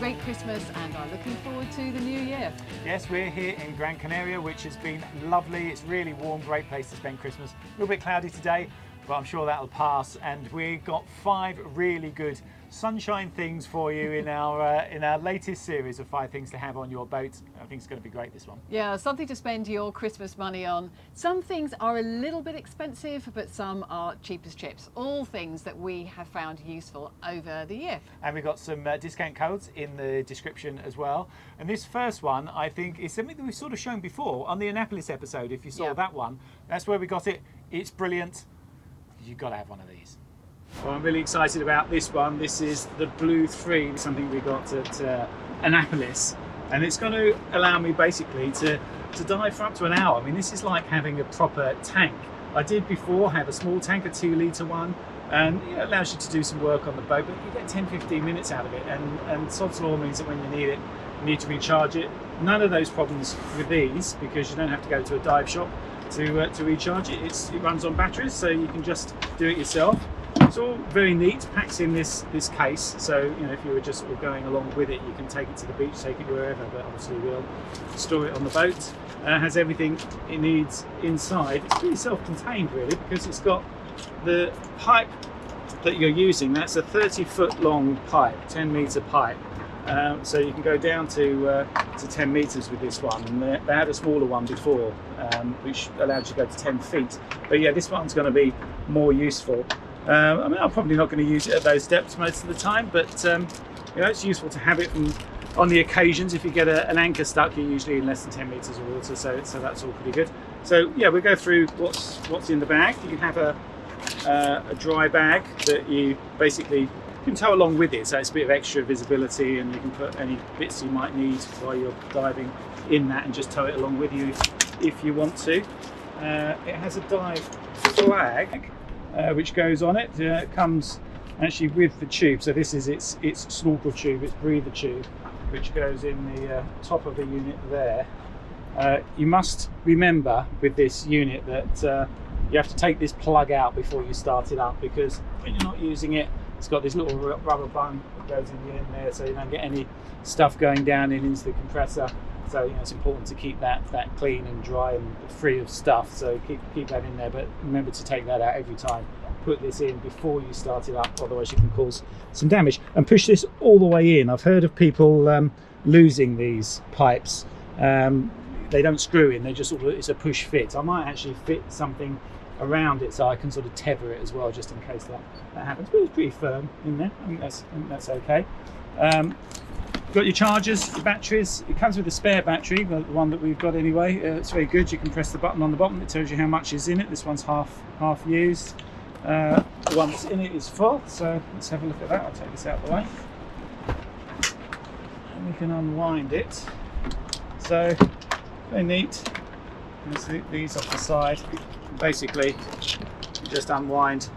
great Christmas and are looking forward to the new year. Yes, we're here in Gran Canaria, which has been lovely. It's really warm, great place to spend Christmas. A little bit cloudy today, but I'm sure that'll pass. And we've got 5 really good sunshine things for you in our latest series of 5 things to have on your boat. I think it's going to be great, this one. Yeah, something to spend your Christmas money on. Some things are a little bit expensive, but some are cheap as chips. All things that we have found useful over the year. And we've got some discount codes in the description as well. And this first one, I think, is something that we've sort of shown before on the Annapolis episode. If you saw that one, that's where we got it. It's brilliant. You've got to have one of these. Well, I'm really excited about this one. This is the Blue 3, something we got at Annapolis, and it's going to allow me basically to dive for up to an hour. I mean, this is like having a proper tank. I did before have a small tank, a 2-litre one, and it allows you to do some work on the boat, but you get 10-15 minutes out of it, and sod's law means that when you need it, you need to recharge it. None of those problems with these, because you don't have to go to a dive shop to recharge it. It runs on batteries, so you can just do it yourself. It's all very neat, packs in this case, so you know, if you were just sort of going along with it, you can take it to the beach, take it wherever, but obviously we'll store it on the boat. Has everything it needs inside. It's pretty self-contained really, because it's got the pipe that you're using. That's a 30-foot long pipe, 10-metre pipe. So you can go down to 10 metres with this one, and they had a smaller one before, which allowed you to go to 10 feet. But yeah, this one's going to be more useful. I mean, I'm probably not going to use it at those depths most of the time, but you know, it's useful to have it on the occasions. If you get an anchor stuck, you're usually in less than 10 metres of water, so that's all pretty good. So yeah, we'll go through what's in the bag. You have a dry bag that you basically can tow along with it, so it's a bit of extra visibility, and you can put any bits you might need while you're diving in that and just tow it along with you if you want to. It has a dive flag which goes on it. It comes actually with the tube, so this is its snorkel tube, its breather tube, which goes in the top of the unit there. You must remember with this unit that you have to take this plug out before you start it up, because when you're not using it, it's got this little rubber bung that goes in there, so you don't get any stuff going down into the compressor. So you know, it's important to keep that clean and dry and free of stuff. So keep that in there, but remember to take that out every time. Put this in before you start it up, otherwise you can cause some damage. And push this all the way in. I've heard of people losing these pipes. They don't screw in; they just sort of, it's a push fit. I might actually fit something around it so I can sort of tether it as well, just in case that happens. But it's pretty firm in there. I think that's okay. Got your chargers, your batteries. It comes with a spare battery, the one that we've got anyway. It's very good. You can press the button on the bottom. It tells you how much is in it. This one's half used. The one that's in it is full. So let's have a look at that. I'll take this out of the way, and we can unwind it. So very neat. Let's take these off the side. Basically, you just unwind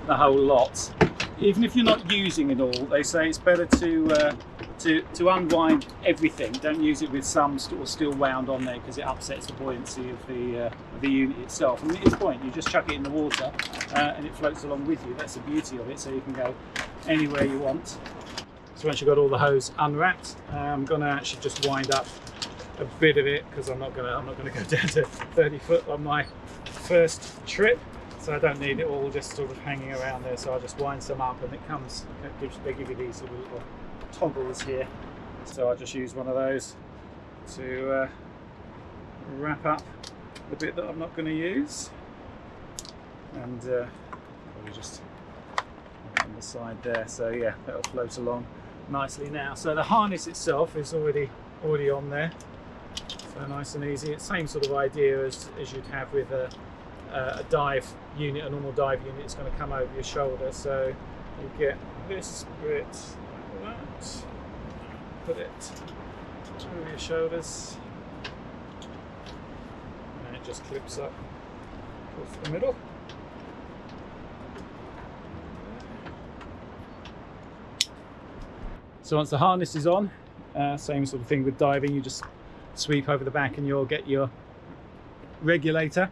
the whole lot. Even if you're not using it all, they say it's better to unwind everything. Don't use it with some still wound on there, because it upsets the buoyancy of the unit itself. And at this point, you just chuck it in the water and it floats along with you. That's the beauty of it. So you can go anywhere you want. So once you've got all the hose unwrapped, I'm going to actually just wind up a bit of it, because I'm not going to go down to 30 foot on my first trip. So I don't need it all just sort of hanging around there, so I'll just wind some up, and they give you these little toggles here. So I'll just use one of those to wrap up the bit that I'm not going to use, and probably just on the side there. So yeah, that'll float along nicely now. So the harness itself is already on there, so nice and easy. It's the same sort of idea as you'd have with a dive unit, a normal dive unit. It's going to come over your shoulder, so you get this bit like that, put it over your shoulders, and it just clips up across the middle. So once the harness is on, same sort of thing with diving, you just sweep over the back and you'll get your regulator.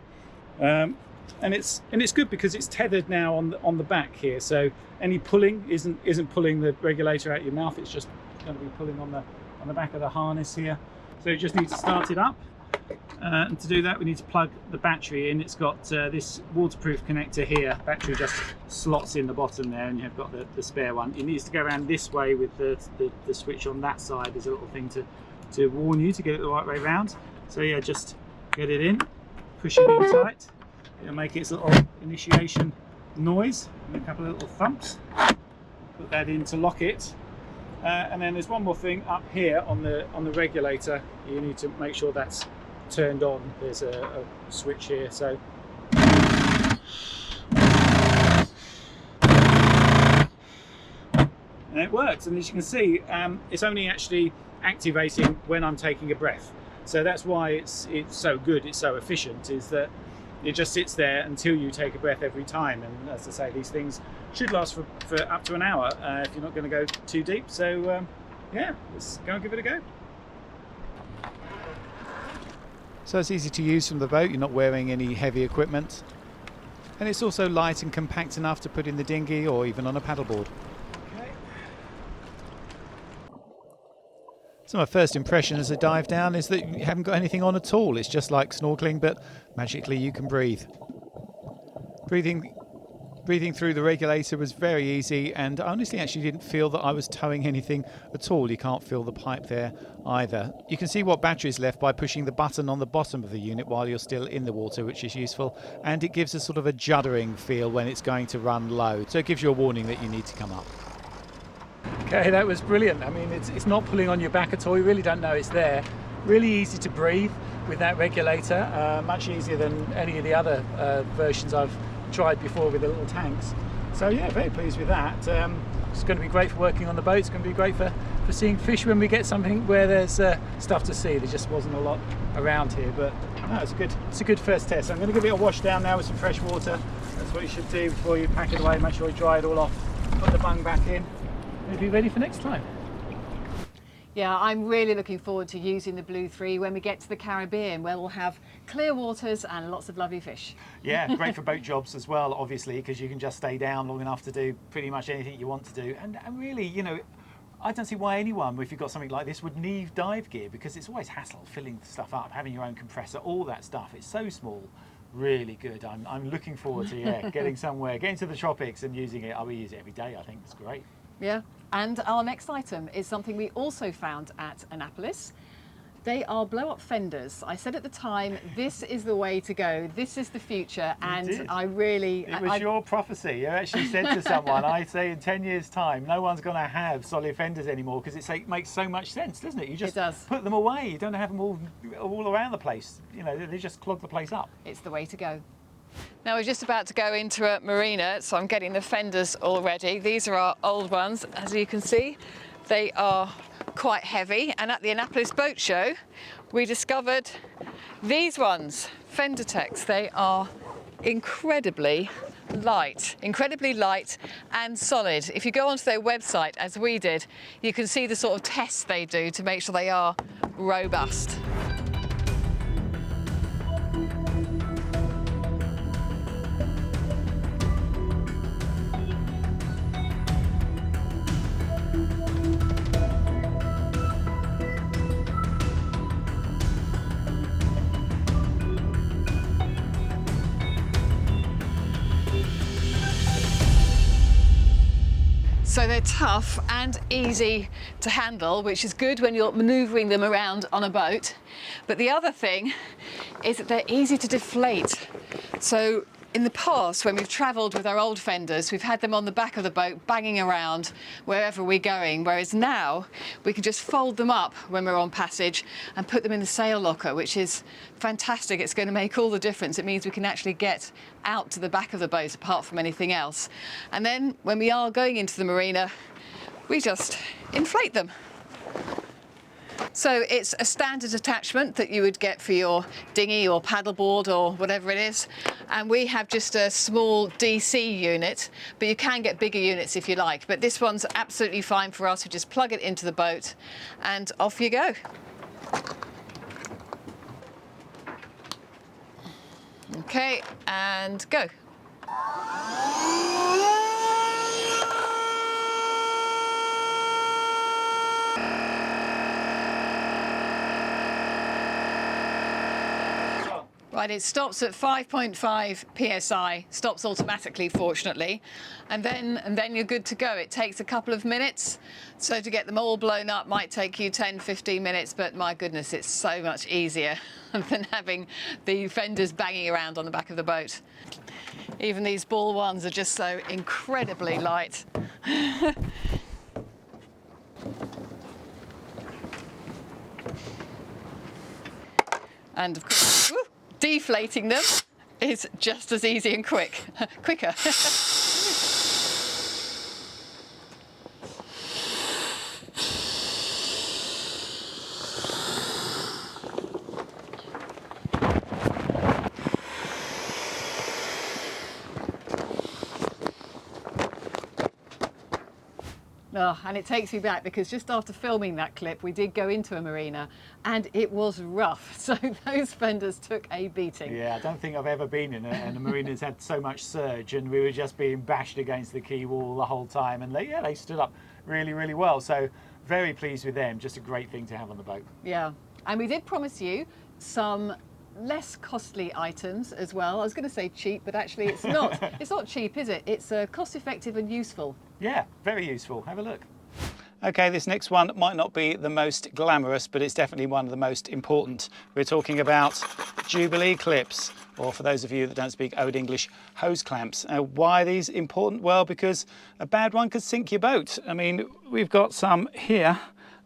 And it's good because it's tethered now on the back here, so any pulling isn't pulling the regulator out your mouth. It's just going to be pulling on the back of the harness here. So you just need to start it up. And to do that, we need to plug the battery in. It's got this waterproof connector here. Battery just slots in the bottom there, and you've got the spare one. It needs to go around this way with the switch on that side. There's a little thing to warn you to get it the right way round. So yeah, just get it in, push it in tight. It'll make its little initiation noise and a couple of little thumps. Put that in to lock it. And then there's one more thing up here on the regulator. You need to make sure that's turned on. There's a switch here, so and it works. And as you can see, it's only actually activating when I'm taking a breath. So that's why it's so good, it's so efficient, is that it just sits there until you take a breath every time. And as I say, these things should last for up to an hour if you're not going to go too deep. So yeah, let's go and give it a go. So it's easy to use from the boat, you're not wearing any heavy equipment. And it's also light and compact enough to put in the dinghy or even on a paddleboard. Okay. So my first impression as I dive down is that you haven't got anything on at all. It's just like snorkeling, but magically you can breathe. Breathing through the regulator was very easy, and I honestly actually didn't feel that I was towing anything at all. You can't feel the pipe there either. You can see what battery is left by pushing the button on the bottom of the unit while you're still in the water, which is useful, and it gives a sort of a juddering feel when it's going to run low, so it gives you a warning that you need to come up. Okay, that was brilliant. I mean, it's not pulling on your back at all. You really don't know it's there. Really easy to breathe with that regulator, much easier than any of the other versions I've tried before with the little tanks. So yeah, very pleased with that. It's going to be great for working on the boat. It's going to be great for seeing fish when we get something where there's stuff to see. There just wasn't a lot around here, but no, it's a good first test. I'm going to give it a wash down now with some fresh water. That's what you should do before you pack it away. Make sure you dry it all off, put the bung back in, and be ready for next time. Yeah, I'm really looking forward to using the Blue 3 when we get to the Caribbean, where we'll have clear waters and lots of lovely fish. Yeah, great for boat jobs as well, obviously, because you can just stay down long enough to do pretty much anything you want to do. And really, you know, I don't see why anyone, if you've got something like this, would need dive gear, because it's always hassle filling stuff up, having your own compressor, all that stuff. It's so small. Really good. I'm looking forward to getting somewhere, getting to the tropics and using it. I will use it every day. I think it's great. Yeah, and our next item is something we also found at Annapolis. They are blow-up fenders. I said at the time, this is the way to go. This is the future, and I really... It was your prophecy. You actually said to someone, I say in 10 years' time, no one's going to have solid fenders anymore, because it makes so much sense, doesn't it? You just put them away. You don't have them all around the place. You know, they just clog the place up. It's the way to go. Now we're just about to go into a marina, so I'm getting the fenders all ready. These are our old ones, as you can see. They are quite heavy, and at the Annapolis Boat Show we discovered these ones, Fendertex. They are incredibly light and solid. If you go onto their website, as we did, you can see the sort of tests they do to make sure they are robust. So they're tough and easy to handle, which is good when you're manoeuvring them around on a boat. But the other thing is that they're easy to deflate. So in the past, when we've travelled with our old fenders, we've had them on the back of the boat banging around wherever we're going, whereas now we can just fold them up when we're on passage and put them in the sail locker, which is fantastic. It's going to make all the difference. It means we can actually get out to the back of the boat apart from anything else. And then when we are going into the marina, we just inflate them. So it's a standard attachment that you would get for your dinghy or paddleboard or whatever it is. And we have just a small DC unit, but you can get bigger units if you like. But this one's absolutely fine for us. We just plug it into the boat and off you go. Okay, and go. Right, it stops at 5.5 psi, stops automatically, fortunately, and then you're good to go. It takes a couple of minutes, so to get them all blown up might take you 10-15 minutes, but my goodness, it's so much easier than having the fenders banging around on the back of the boat. Even these ball ones are just so incredibly light. And of course, deflating them is just as easy and quicker. Oh, and it takes me back because just after filming that clip, we did go into a marina and it was rough. So those fenders took a beating. Yeah, I don't think I've ever been in a marina that's had so much surge, and we were just being bashed against the quay wall the whole time. And they stood up really, really well. So very pleased with them. Just a great thing to have on the boat. Yeah, and we did promise you some less costly items as well. I was going to say cheap, but actually it's not. It's not cheap, is it? It's cost effective and useful. Yeah, very useful. Have a look. Okay, this next one might not be the most glamorous, but it's definitely one of the most important. We're talking about Jubilee clips, or for those of you that don't speak Old English, hose clamps. Why are these important? Well, because a bad one could sink your boat. I mean, we've got some here.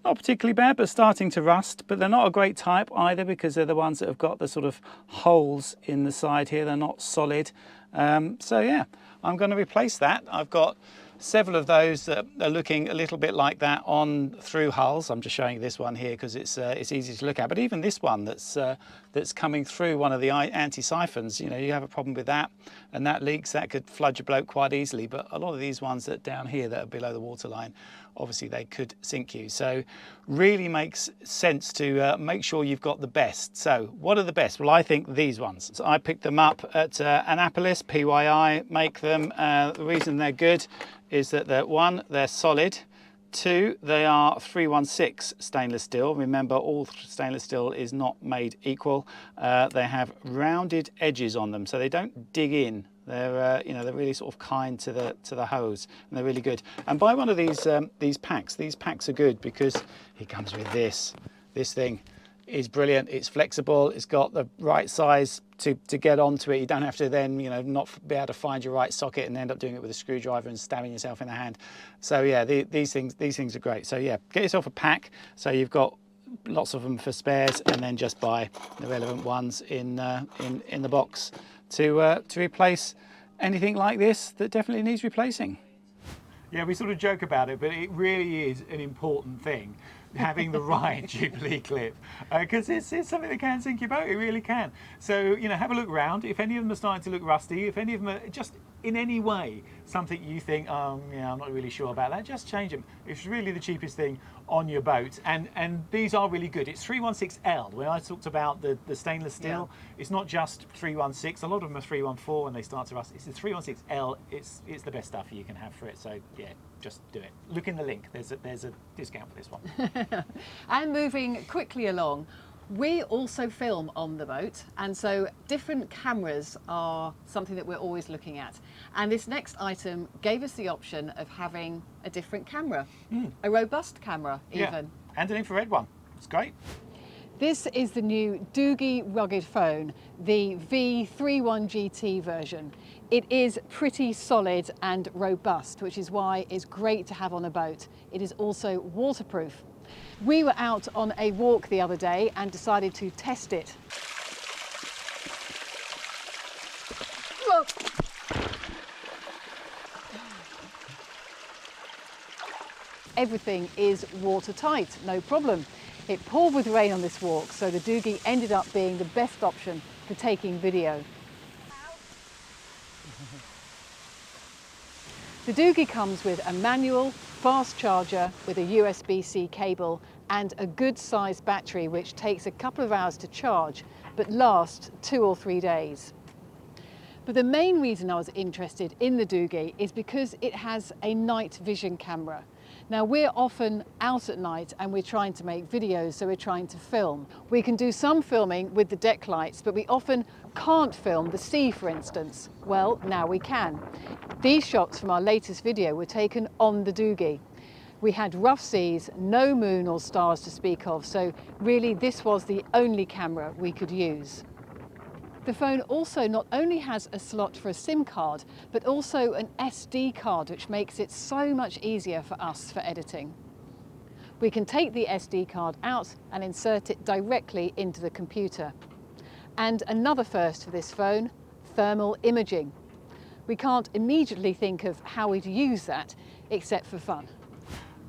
Not particularly bad, but starting to rust, but they're not a great type either because they're the ones that have got the sort of holes in the side here. They're not solid. So yeah, I'm going to replace that. I've got several of those that are looking a little bit like that on through hulls. I'm just showing you this one here because it's easy to look at, but even this one that's coming through one of the anti-siphons, you know, you have a problem with that and that leaks, that could flood your boat quite easily. But a lot of these ones that down here that are below the waterline, obviously they could sink you. So really makes sense to make sure you've got the best. So what are the best? Well, I think these ones. So I picked them up at Annapolis, PYI make them. The reason they're good is that they're solid. 2, they are 316 stainless steel. Remember, all stainless steel is not made equal. They have rounded edges on them, so they don't dig in. They're they're really sort of kind to the hose, and they're really good. And buy one of these packs. These packs are good because it comes with this. This thing is brilliant. It's flexible. It's got the right size to get onto it. You don't have to then not be able to find your right socket and end up doing it with a screwdriver and stabbing yourself in the hand. So yeah, these things are great. So yeah, get yourself a pack so you've got lots of them for spares, and then just buy the relevant ones in the box to replace anything like this that definitely needs replacing. Yeah, we sort of joke about it, but it really is an important thing, having the right Jubilee clip, because it's something that can sink your boat. It really can. So have a look round. If any of them are starting to look rusty, if any of them are just in any way something you think, I'm not really sure about that, just change them. It's really the cheapest thing on your boat, and these are really good. It's 316L. When I talked about the stainless steel, it's not just 316. A lot of them are 314 when they start to rust. It's the 316L. It's the best stuff you can have for it. So yeah, just do it. Look in the link. There's a discount for this one. And moving quickly along, we also film on the boat, and so different cameras are something that we're always looking at. And this next item gave us the option of having a different camera, a robust camera even. Yeah. And an infrared one. It's great. This is the new Doogie rugged phone, the V31GT version. It is pretty solid and robust, which is why it's great to have on a boat. It is also waterproof. We were out on a walk the other day and decided to test it. Look. Everything is watertight, no problem. It poured with rain on this walk, so the Doogie ended up being the best option for taking video. The Doogie comes with a manual, fast charger with a USB-C cable and a good sized battery which takes a couple of hours to charge but lasts 2 or 3 days. But the main reason I was interested in the Doogie is because it has a night vision camera. Now we're often out at night and we're trying to make videos, so we're trying to film. We can do some filming with the deck lights, but we often can't film the sea, for instance. Well, now we can. These shots from our latest video were taken on the doogie. We had rough seas, no moon or stars to speak of, so really this was the only camera we could use. The phone also not only has a slot for a SIM card, but also an SD card, which makes it so much easier for us for editing. We can take the SD card out and insert it directly into the computer. And another first for this phone, thermal imaging. We can't immediately think of how we'd use that, except for fun.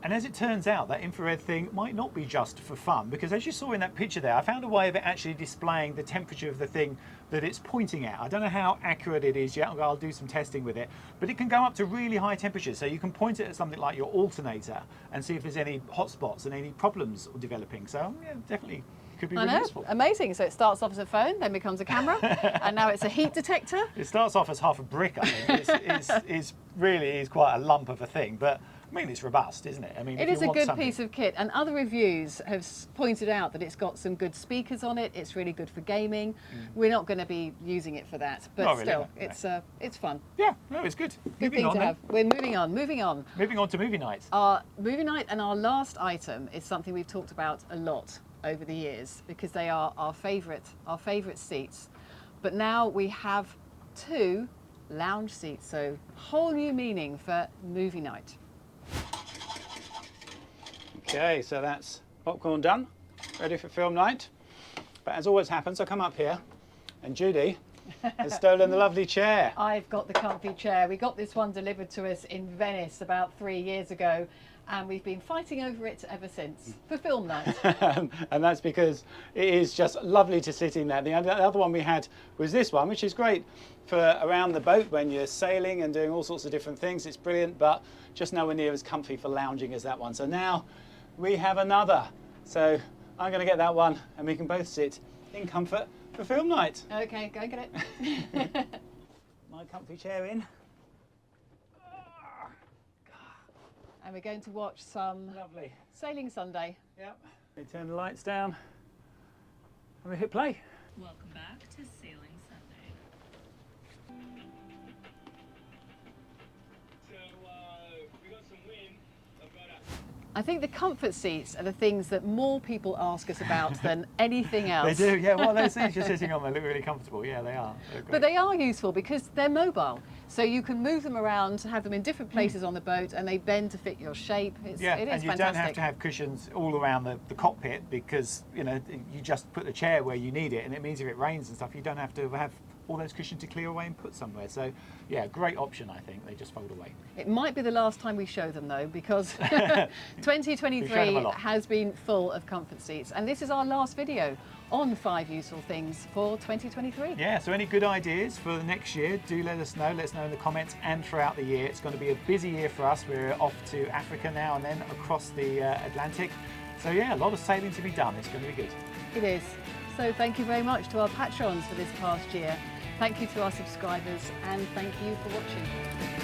And as it turns out, that infrared thing might not be just for fun, because as you saw in that picture there, I found a way of it actually displaying the temperature of the thing that it's pointing at. I don't know how accurate it is yet, I'll do some testing with it, but it can go up to really high temperatures. So you can point it at something like your alternator and see if there's any hot spots and any problems developing. So yeah, definitely could be really useful. Amazing. So it starts off as a phone, then becomes a camera, and now it's a heat detector. It starts off as half a brick, I think. It's really quite a lump of a thing, but I mean, it's robust, isn't it? I mean, it is a good piece of kit, and other reviews have pointed out that it's got some good speakers on it. It's really good for gaming. We're not going to be using it for that, but still, it's fun. Yeah, no, it's good. Good thing to have. We're moving on. Moving on to movie night. Our movie night, and our last item is something we've talked about a lot over the years because they are our favourite seats. But now we have 2 lounge seats, so whole new meaning for movie night. Okay, so that's popcorn done, ready for film night. But as always happens, I come up here and Judy has stolen the lovely chair. I've got the comfy chair. We got this one delivered to us in Venice about 3 years ago, and we've been fighting over it ever since for film night. And that's because it is just lovely to sit in there. The other one we had was this one, which is great for around the boat when you're sailing and doing all sorts of different things. It's brilliant, but just nowhere near as comfy for lounging as that one. So now we have another. So I'm going to get that one and we can both sit in comfort for film night. Okay, go and get it. My comfy chair in. And we're going to watch some Lovely Sailing Sunday. Yep. We turn the lights down and we hit play. Welcome back to Sailing Sunday. So we got some wind. I've got I think the comfort seats are the things that more people ask us about than anything else. They do, yeah. Well, those seats you're sitting on, they look really comfortable. Yeah, they are. But they are useful because they're mobile. So you can move them around, have them in different places on the boat, and they bend to fit your shape. It is and you fantastic. don't have to have cushions all around the cockpit because, you know, you just put the chair where you need it, and it means if it rains and stuff, you don't have to have all those cushions to clear away and put somewhere. So, yeah, great option, I think. They just fold away. It might be the last time we show them, though, because 2023 has been full of comfort seats. And this is our last video on 5 useful things for 2023. Yeah, so any good ideas for the next year, do let us know. Let us know in the comments and throughout the year. It's going to be a busy year for us. We're off to Africa now and then across the Atlantic. So, yeah, a lot of sailing to be done. It's going to be good. It is. So thank you very much to our patrons for this past year. Thank you to our subscribers, and thank you for watching.